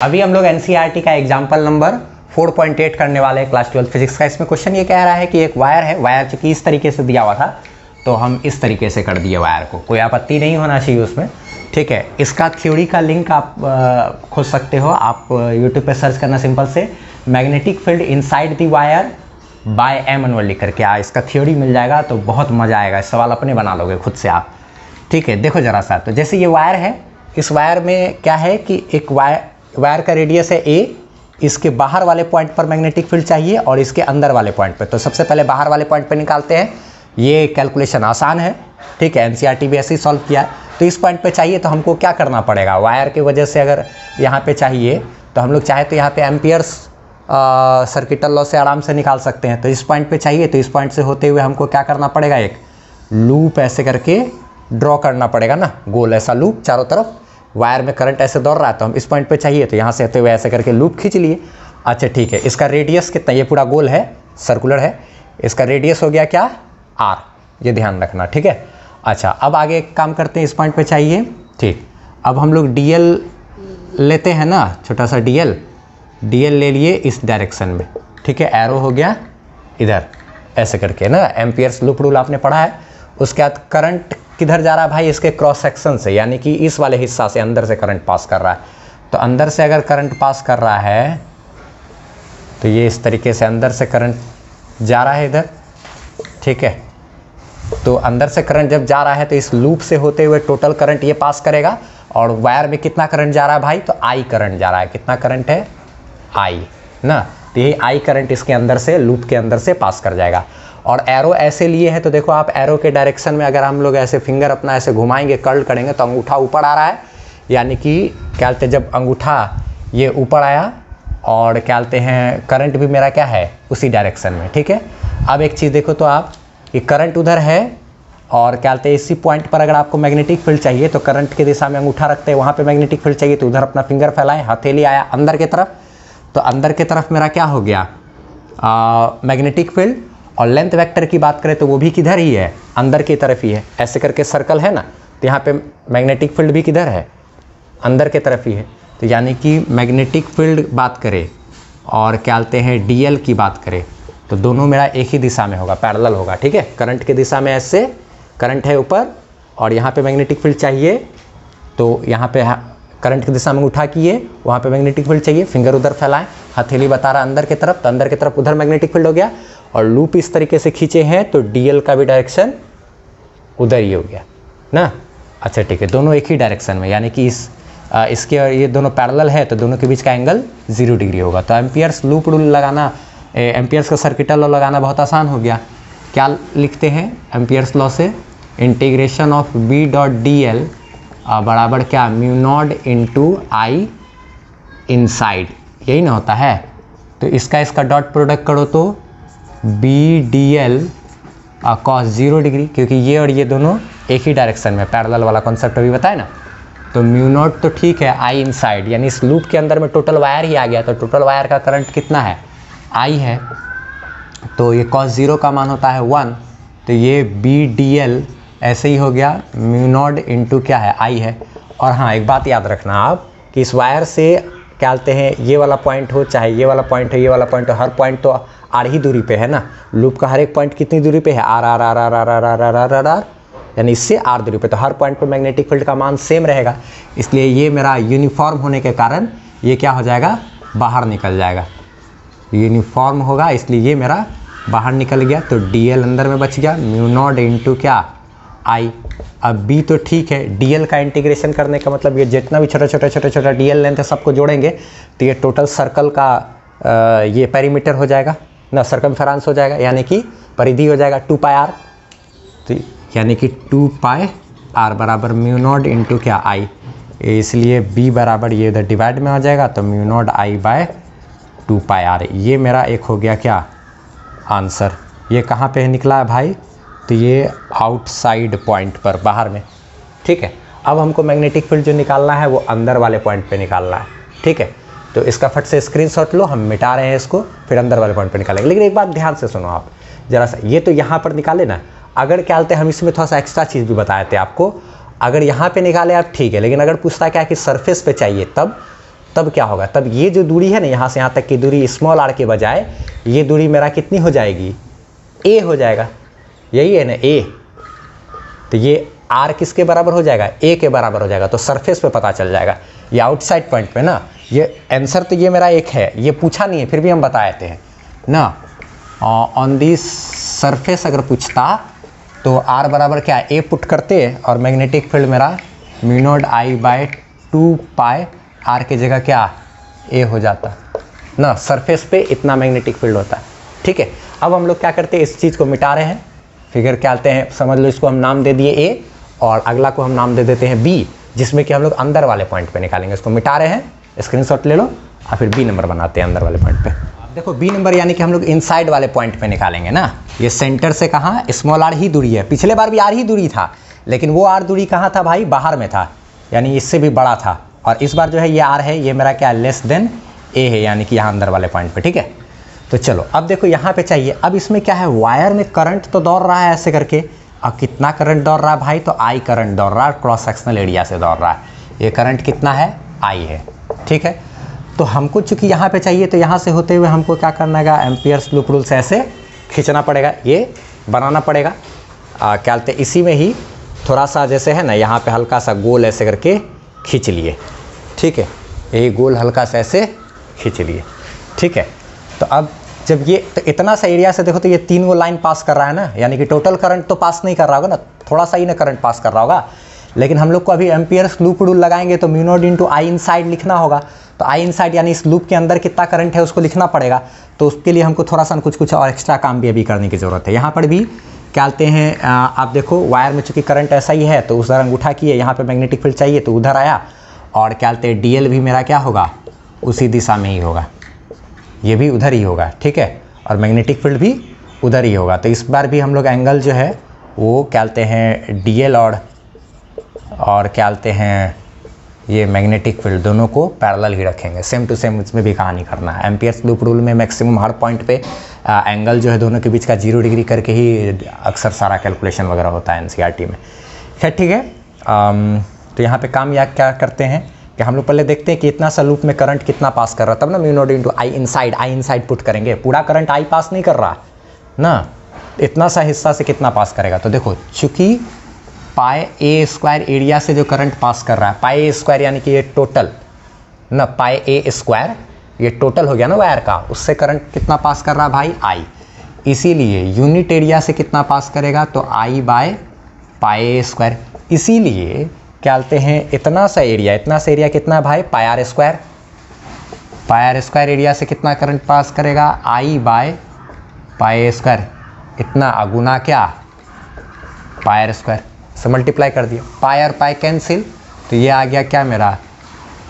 अभी हम लोग एनसीईआरटी का एग्जाम्पल नंबर 4.8 करने वाले हैं क्लास 12 फिजिक्स का। इसमें क्वेश्चन ये कह रहा है कि एक वायर है, वायर चूंकि इस तरीके से दिया हुआ था तो हम इस तरीके से कर दिए वायर को, कोई आपत्ति नहीं होना चाहिए उसमें, ठीक है। इसका थ्योरी का लिंक आप खोज सकते हो, आप यूट्यूब पे सर्च करना सिंपल से magnetic field inside the wire by Emmanuel लिख करके इसका थ्योरी मिल जाएगा तो बहुत मज़ा आएगा। इस सवाल अपने बना लोगे खुद से आप, ठीक है। देखो ज़रा सा, तो जैसे ये वायर है, इस वायर में क्या है कि एक वायर का रेडियस है a, इसके बाहर वाले पॉइंट पर मैग्नेटिक फील्ड चाहिए और इसके अंदर वाले पॉइंट पर। तो सबसे पहले बाहर वाले पॉइंट पर निकालते हैं, ये कैलकुलेशन आसान है, ठीक है। एनसीईआरटी भी ऐसे ही सॉल्व किया है। तो इस पॉइंट पे चाहिए तो हमको क्या करना पड़ेगा, वायर की वजह से अगर यहाँ पे चाहिए तो हम लोग चाहे तो यहाँ पे एम्पियर्स सर्किटल लॉ से आराम से निकाल सकते हैं। तो इस पॉइंट पे चाहिए तो इस पॉइंट से होते हुए हमको क्या करना पड़ेगा, एक लूप ऐसे करके ड्रॉ करना पड़ेगा ना, गोल ऐसा लूप चारों तरफ। वायर में करंट ऐसे दौड़ रहा है तो हम इस पॉइंट पे चाहिए तो यहाँ से होते हुए ऐसे करके लूप खींच लिए। अच्छा ठीक है, इसका रेडियस कितना, ये पूरा गोल है, सर्कुलर है, इसका रेडियस हो गया क्या, r, ये ध्यान रखना, ठीक है। अच्छा अब आगे एक काम करते हैं, इस पॉइंट पे चाहिए, ठीक। अब हम लोग dl लेते हैं ना, छोटा सा dl ले लिए इस डायरेक्शन में, ठीक है। एरो हो गया इधर ऐसे करके ना, एम्पियर्स लूप रूल आपने पढ़ा है। उसके बाद करंट किधर जा रहा है भाई, इसके क्रॉस सेक्शन से, यानी कि इस वाले हिस्सा से अंदर से करंट पास कर रहा है। तो अंदर से अगर करंट पास कर रहा है तो ये इस तरीके से अंदर से करंट जा रहा है इधर, ठीक है। तो अंदर से करंट जब जा रहा है तो इस लूप से होते हुए टोटल करंट ये पास करेगा। और वायर में कितना करंट जा रहा है भाई, तो I करंट जा रहा है। कितना करंट है, I ना, तो यही I करंट इसके अंदर से, लूप के अंदर से पास कर जाएगा। और एरो ऐसे लिए है तो देखो आप, एरो के डायरेक्शन में अगर हम लोग ऐसे फिंगर अपना ऐसे घुमाएंगे, कर्ल करेंगे तो अंगूठा ऊपर आ रहा है, यानी कि क्या कहते हैं, जब अंगूठा ये ऊपर आया और क्या कहते हैं करंट भी मेरा क्या है उसी डायरेक्शन में, ठीक है। अब एक चीज़ देखो तो आप, ये करंट उधर है और क्या कहते हैं इसी पॉइंट पर अगर आपको मैग्नेटिक फील्ड चाहिए तो करंट की दिशा में अंगूठा रखते हैं, वहाँ पर मैग्नेटिक फील्ड चाहिए तो उधर अपना फिंगर फैलाएं, हथेली आया अंदर की तरफ, तो अंदर की तरफ मेरा क्या हो गया, मैग्नेटिक फील्ड। और लेंथ वेक्टर की बात करें तो वो भी किधर ही है, अंदर की तरफ ही है, ऐसे करके सर्कल है ना, तो यहाँ पे मैग्नेटिक फील्ड भी किधर है, अंदर की तरफ ही है। तो यानी कि मैग्नेटिक फील्ड बात करें और क्या कहते हैं dl की बात करें तो दोनों मेरा एक ही दिशा में होगा, पैरेलल होगा, ठीक है। करंट की दिशा में ऐसे करंट है ऊपर और यहाँ पे मैग्नेटिक फील्ड चाहिए तो यहाँ पे करंट की दिशा में उठा किए, वहाँ पे मैग्नेटिक फील्ड चाहिए, फिंगर उधर फैलाएं, हथेली बता रहा अंदर की तरफ, तो अंदर की तरफ उधर मैग्नेटिक फील्ड हो गया। और लूप इस तरीके से खींचे हैं तो dl का भी डायरेक्शन उधर ही हो गया ना। अच्छा ठीक है, दोनों एक ही डायरेक्शन में, यानी कि इसके और ये दोनों पैरेलल है तो दोनों के बीच का एंगल 0 डिग्री होगा। तो एम्पियर्स लूप रूल लगाना, एम्पियर्स का सर्किटल लॉ लगाना बहुत आसान हो गया। क्या लिखते हैं एम्पियर्स लॉ से, integration of b dot dl बराबर क्या, mu naught into I inside, यही ना होता है। तो इसका डॉट प्रोडक्ट करो तो B D L cos 0 degree, क्योंकि ये और ये दोनों एक ही डायरेक्शन में, पैरेलल वाला कॉन्सेप्ट अभी बताया ना। तो म्यू नॉट तो ठीक है, I इनसाइड, यानी इस लूप के अंदर में टोटल वायर ही आ गया, तो टोटल वायर का करंट कितना है, I है, तो ये कॉस 0 का मान होता है 1, तो ये बी डी एल ऐसे ही हो गया, म्यू नॉट इंटू क्या है, I है। और हाँ एक बात याद रखना आप कि इस वायर से क्या कहते हैं, ये वाला पॉइंट हो चाहे ये वाला पॉइंट हो, ये वाला पॉइंट हो, हर पॉइंट तो आर ही दूरी पे है ना। लूप का हर एक पॉइंट कितनी दूरी पे है, r r r r r r r r r r r, यानी इससे आर दूरी पे, तो हर पॉइंट पे मैग्नेटिक फील्ड का मान सेम रहेगा। इसलिए ये मेरा यूनिफॉर्म होने के कारण ये क्या हो जाएगा, बाहर निकल जाएगा, यूनिफॉर्म होगा, इसलिए ये मेरा बाहर निकल गया। तो dl अंदर में बच गया, म्यू नॉट इंटू क्या, I। अब b तो ठीक है, dl का इंटीग्रेशन करने का मतलब ये जितना भी छोटा छोटा dl लेंथ है सबको जोड़ेंगे तो ये टोटल सर्कल का ये पेरीमीटर हो जाएगा ना, सर्कमफेरेंस हो जाएगा, यानी कि परिधि हो जाएगा 2 पाई r। तो यानी कि 2 पाई r बराबर म्यू नॉट इंटू क्या, I, इसलिए b बराबर ये इधर डिवाइड में हो जाएगा तो mu naught I by 2 pi r। ये मेरा एक हो गया क्या आंसर। ये कहाँ पे निकला है भाई, तो ये आउटसाइड पॉइंट पर, बाहर में, ठीक है। अब हमको मैग्नेटिक फील्ड जो निकालना है वो अंदर वाले पॉइंट पे निकालना है, ठीक है। तो इसका फट से स्क्रीनशॉट लो, हम मिटा रहे हैं इसको, फिर अंदर वाले पॉइंट पे निकालेंगे। लेकिन एक बात ध्यान से सुनो आप जरा सा, ये तो यहाँ पर निकाले ना, अगर क्या बोलते हैं हम इसमें थोड़ा सा एक्स्ट्रा चीज़ भी बताए थे आपको, अगर यहाँ पे निकाले आप ठीक है, लेकिन अगर पूछता क्या है कि सरफेस पे चाहिए तब क्या होगा, तब ये जो दूरी है ना यहाँ से यहाँ तक की दूरी स्मॉल आर के बजाय ये दूरी मेरा कितनी हो जाएगी, ए हो जाएगा, यही है ना ए। तो ये आर किसके बराबर हो जाएगा, ए के बराबर हो जाएगा। तो सरफेस पे पता चल जाएगा, ये आउटसाइड पॉइंट पे ना, ये आंसर तो ये मेरा एक है, ये पूछा नहीं है फिर भी हम बता देते हैं ना। ऑन दिस सरफेस अगर पूछता तो आर बराबर क्या, ए पुट करते और मैग्नेटिक फील्ड मेरा mu naught I by 2 pi r की जगह क्या ए हो जाता ना। सरफेस पे इतना मैग्नेटिक फील्ड होता है, ठीक है। अब हम लोग क्या करते हैं, इस चीज़ को मिटा रहे हैं, फिगर क्या आते हैं, समझ लो इसको हम नाम दे दिए ए और अगला को हम नाम दे देते हैं बी, जिसमें कि हम लोग अंदर वाले पॉइंट पे निकालेंगे। इसको मिटा रहे हैं, स्क्रीनशॉट ले लो और फिर बी नंबर बनाते हैं अंदर वाले पॉइंट पे। देखो बी नंबर यानी कि हम लोग इनसाइड वाले पॉइंट पे निकालेंगे ना। ये सेंटर से कहाँ स्मॉल आर ही दूरी है, पिछले बार भी आर ही दूरी था, लेकिन वो आर दूरी कहाँ था भाई, बाहर में था, यानी इससे भी बड़ा था। और इस बार जो है ये आर है, ये मेरा क्या लेस देन ए है, यानी कि यहाँ अंदर वाले पॉइंट पे, ठीक है। तो चलो अब देखो यहाँ पे चाहिए, अब इसमें क्या है, वायर में करंट तो दौड़ रहा है ऐसे करके। अब कितना करंट दौड़ रहा है भाई, तो आई करंट दौड़ रहा है, क्रॉस सेक्शनल एरिया से दौड़ रहा है। ये करंट कितना है, आई है, ठीक है। तो हमको चूंकि यहाँ पे चाहिए, तो यहाँ से होते हुए हमको क्या करना है, एम्पियर्स लूप रूल से ऐसे खींचना पड़ेगा, ये बनाना पड़ेगा। क्या बोलते हैं, इसी में ही थोड़ा सा जैसे है ना, यहाँ पे हल्का सा गोल ऐसे करके खींच लिए, ठीक है। यही गोल हल्का सा ऐसे खींच लिए, ठीक है। तो अब जब ये तो इतना सा एरिया से देखो तो ये 3 गो लाइन पास कर रहा है ना, यानी कि टोटल करंट तो पास नहीं कर रहा होगा ना, थोड़ा सा ही ना करंट पास कर रहा होगा। लेकिन हम लोग को अभी एम्पियर्स लूप रूल लगाएंगे तो mu not into I inside लिखना होगा। तो आई इनसाइड यानी इस लूप के अंदर कितना करंट है उसको लिखना पड़ेगा। तो उसके लिए हमको थोड़ा सा कुछ और एक्स्ट्रा काम भी अभी करने की ज़रूरत है। यहाँ पर भी क्या बोलते हैं, आप देखो वायर में चूँकि करंट ऐसा ही है, तो उधर अंगूठा किए, यहाँ पर मैग्नेटिक फील्ड चाहिए तो उधर आया, और क्या बोलते हैं डीएल भी मेरा क्या होगा, उसी दिशा में ही होगा, ये भी उधर ही होगा, ठीक है। और मैग्नेटिक फील्ड भी उधर ही होगा। तो इस बार भी हम लोग एंगल जो है वो क्या बोलते हैं डीएल और क्या बोलते हैं ये मैग्नेटिक फील्ड दोनों को पैरेलल ही रखेंगे, सेम टू सेम, इसमें भी कहानी करना है। एम्पियर्स लूप रूल में मैक्सिमम हर पॉइंट पे एंगल जो है दोनों के बीच का 0 डिग्री करके ही अक्सर सारा कैलकुलेशन वगैरह होता है एनसीईआरटी में। खैर ठीक है। तो यहाँ पे काम या क्या करते हैं कि हम लोग पहले देखते हैं कि इतना सा लूप में करंट कितना पास कर रहा है, तब ना mu naught into I inside put करेंगे। पूरा करंट आई पास नहीं कर रहा ना, इतना सा हिस्सा से कितना पास करेगा। तो देखो चूँकि पाई ए स्क्वायर एरिया से जो करंट पास कर रहा है, पाई ए स्क्वायर यानी कि ये टोटल ना, पाई ए स्क्वायर ये टोटल हो गया ना वायर का, उससे करंट कितना पास कर रहा है भाई, आई। इसीलिए यूनिट एरिया से कितना पास करेगा, तो आई बाय पाई ए स्क्वायर। इसीलिए क्या बोलते हैं, इतना सा एरिया कितना है भाई, पाई आर स्क्वायर एरिया से कितना करंट पास करेगा, आई बाय पाई ए स्क्वायर। इतना अगुना क्या, पाई आर स्क्वायर से मल्टीप्लाई कर दिया, पाई और पाई कैंसिल, तो ये आ गया क्या मेरा,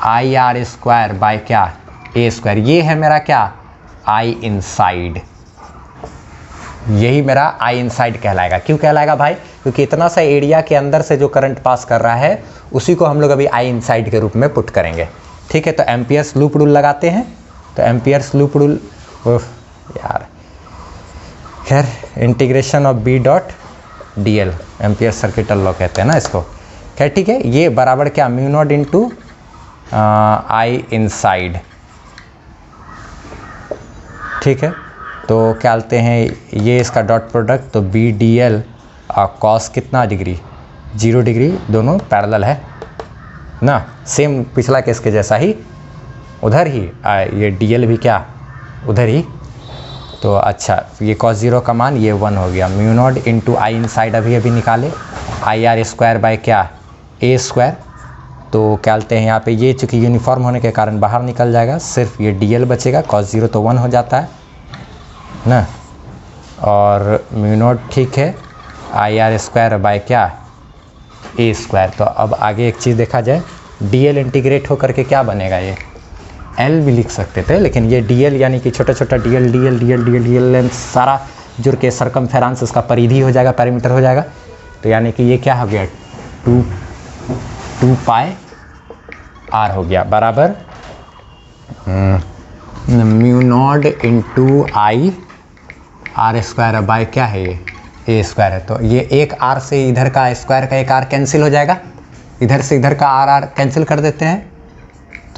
आई आर स्क्वायर बाय क्या, ए स्क्वायर। ये है मेरा क्या, आई इनसाइड। यही मेरा आई इनसाइड कहलाएगा। क्यों कहलाएगा भाई, क्योंकि इतना सा एरिया के अंदर से जो करंट पास कर रहा है उसी को हम लोग अभी आई इनसाइड के रूप में पुट करेंगे, ठीक है। तो एम्पियर्स लूप रूल लगाते हैं। तो एम्पियर्स लूप रूल, यार खैर, integration of B dot D L, Ampere circuital law कहते हैं ना इसको। खैर ठीक है, ये बराबर क्या, mu naught into I inside, ठीक है। तो क्या बोलते हैं, ये इसका डॉट प्रोडक्ट, तो बी डी एल कॉस कितना डिग्री, 0 डिग्री, दोनों पैरेलल है ना, सेम पिछला केस के जैसा ही, उधर ही ये डी एल भी क्या उधर ही। तो अच्छा, ये कॉस 0 का मान ये 1 हो गया, म्यू नॉट इंटू आई इनसाइड अभी निकाले, आई आर स्क्वायर बाय क्या, ए स्क्वायर। तो क्या बोलते हैं यहाँ पे, ये चूँकि यूनिफॉर्म होने के कारण बाहर निकल जाएगा, सिर्फ ये डी एल बचेगा, कॉस 0 तो 1 हो जाता है ना, और म्यू नॉट ठीक है, आई आर स्क्वायर बाय क्या, ए स्क्वायर। तो अब आगे एक चीज़ देखा जाए, डी एल इंटीग्रेट होकर के क्या बनेगा, ये एल भी लिख सकते थे, लेकिन ये डी एल यानी कि छोटा छोटा डी एल लेंथ सारा जुड़ के सरकमफेरेंस उसका परिधि हो जाएगा, पैरामीटर हो जाएगा। तो यानी कि ये क्या हो गया, 2 पाई आर हो गया, बराबर mu not into I R square by क्या है, ये ए स्क्वायर है। तो ये एक आर से इधर का स्क्वायर का एक आर कैंसिल हो जाएगा, इधर से इधर का आर कैंसिल कर देते हैं,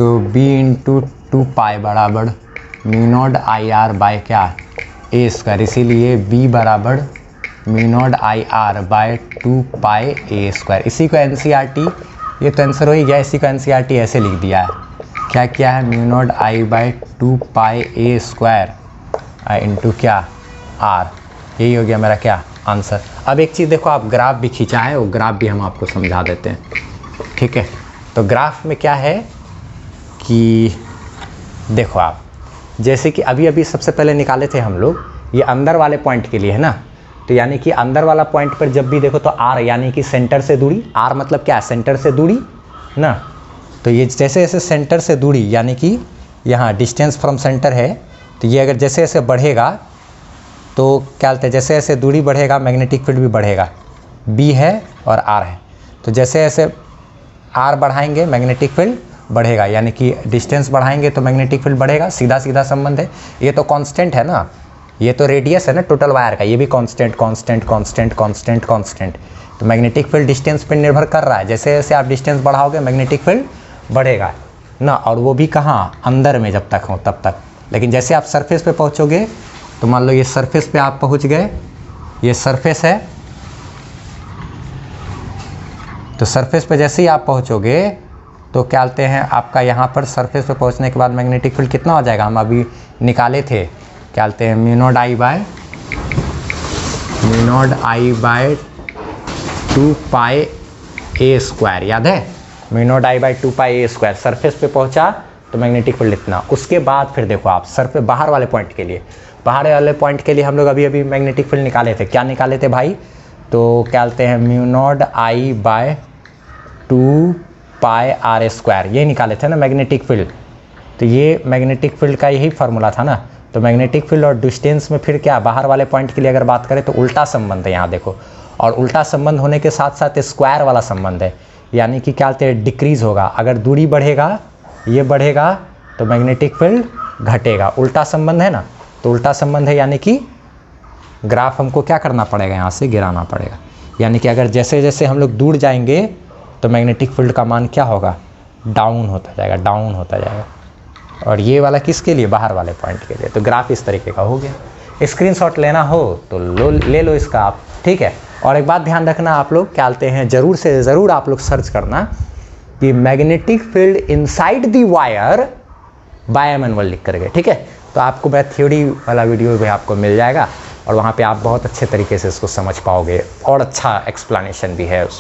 तो b इंटू 2 पाई बराबर mu naught I R by क्या ए स्क्वायर, इसीलिए b बराबर mu naught I R by 2 pi A square. इसी को NCERT, ये तो आंसर हो ही गया, इसी को NCERT ऐसे लिख दिया है, क्या क्या है, mu naught I by 2 pi A square into क्या आर, यही हो गया मेरा क्या आंसर। अब एक चीज़ देखो, आप ग्राफ भी खींचा है, वो ग्राफ भी हम आपको समझा देते हैं, ठीक है। तो ग्राफ में क्या है कि देखो आप, जैसे कि अभी अभी सबसे पहले निकाले थे हम लोग, ये अंदर वाले पॉइंट के लिए है ना, तो यानी कि अंदर वाला पॉइंट पर जब भी देखो तो आर यानी कि सेंटर से दूरी, आर मतलब क्या, सेंटर से दूरी ना। तो ये जैसे जैसे सेंटर से दूरी यानी कि यहाँ डिस्टेंस फ्रॉम सेंटर है, तो ये अगर जैसे जैसे बढ़ेगा तो क्या बोलते हैं, जैसे जैसे दूरी बढ़ेगा मैग्नेटिक फील्ड भी बढ़ेगा, बी है और आर है, तो जैसे जैसे आर बढ़ाएंगे मैग्नेटिक फील्ड बढ़ेगा, यानी कि डिस्टेंस बढ़ाएंगे तो मैग्नेटिक फील्ड बढ़ेगा, सीधा सीधा संबंध है। ये तो कांस्टेंट है ना, ये तो रेडियस है ना टोटल वायर का, ये भी constant constant constant constant constant. तो मैग्नेटिक फील्ड डिस्टेंस पर निर्भर कर रहा है, जैसे जैसे आप डिस्टेंस बढ़ाओगे मैग्नेटिक फील्ड बढ़ेगा ना, और वो भी कहाँ, अंदर में जब तक हो तब तक। लेकिन जैसे आप सरफेस पे पहुँचोगे, तो मान लो ये सरफेस पे आप पहुँच गए, ये सरफेस है, तो सरफेस पे जैसे ही आप पहुँचोगे तो क्या बोलते हैं, आपका यहाँ पर सरफेस पे पहुँचने के बाद मैग्नेटिक फील्ड कितना हो जाएगा, हम अभी निकाले थे, क्या बोलते हैं, mu naught I by 2 pi A square, याद है, mu naught I by 2 pi A square. Surface पे पहुंचा तो मैग्नेटिक फील्ड इतना। उसके बाद फिर देखो आप सरफेस बाहर वाले पॉइंट के लिए, बाहर वाले पॉइंट के लिए हम लोग अभी अभी मैग्नेटिक फील्ड निकाले थे, क्या निकाले थे भाई, तो क्या बोलते हैं, mu naught I by 2 pi R square, ये निकाले थे ना मैग्नेटिक फील्ड। तो ये मैग्नेटिक फील्ड का यही फार्मूला था ना। तो मैग्नेटिक फील्ड और डिस्टेंस में फिर क्या, बाहर वाले पॉइंट के लिए अगर बात करें तो उल्टा संबंध है यहाँ देखो, और उल्टा संबंध होने के साथ साथ स्क्वायर वाला संबंध है, यानी कि क्या बोलते हैं, डिक्रीज होगा, अगर दूरी बढ़ेगा, ये बढ़ेगा तो मैग्नेटिक फील्ड घटेगा, उल्टा संबंध है ना। तो उल्टा संबंध है यानी कि ग्राफ हमको क्या करना पड़ेगा, यहाँ से गिराना पड़ेगा, यानी कि अगर जैसे जैसे हम लोग दूर जाएंगे तो मैग्नेटिक फील्ड का मान क्या होगा, डाउन होता जाएगा, डाउन होता जाएगा। और ये वाला किसके लिए, बाहर वाले पॉइंट के लिए। तो ग्राफ इस तरीके का हो गया। स्क्रीनशॉट लेना हो तो ले लो इसका आप, ठीक है। और एक बात ध्यान रखना, आप लोग क्या बोलते हैं, ज़रूर से ज़रूर आप लोग सर्च करना कि magnetic field inside the wire bye manual लिख करके, ठीक है। तो आपको मैं थ्योरी वाला वीडियो भी आपको मिल जाएगा, और वहाँ पे आप बहुत अच्छे तरीके से इसको समझ पाओगे, और अच्छा एक्सप्लेनेशन भी है।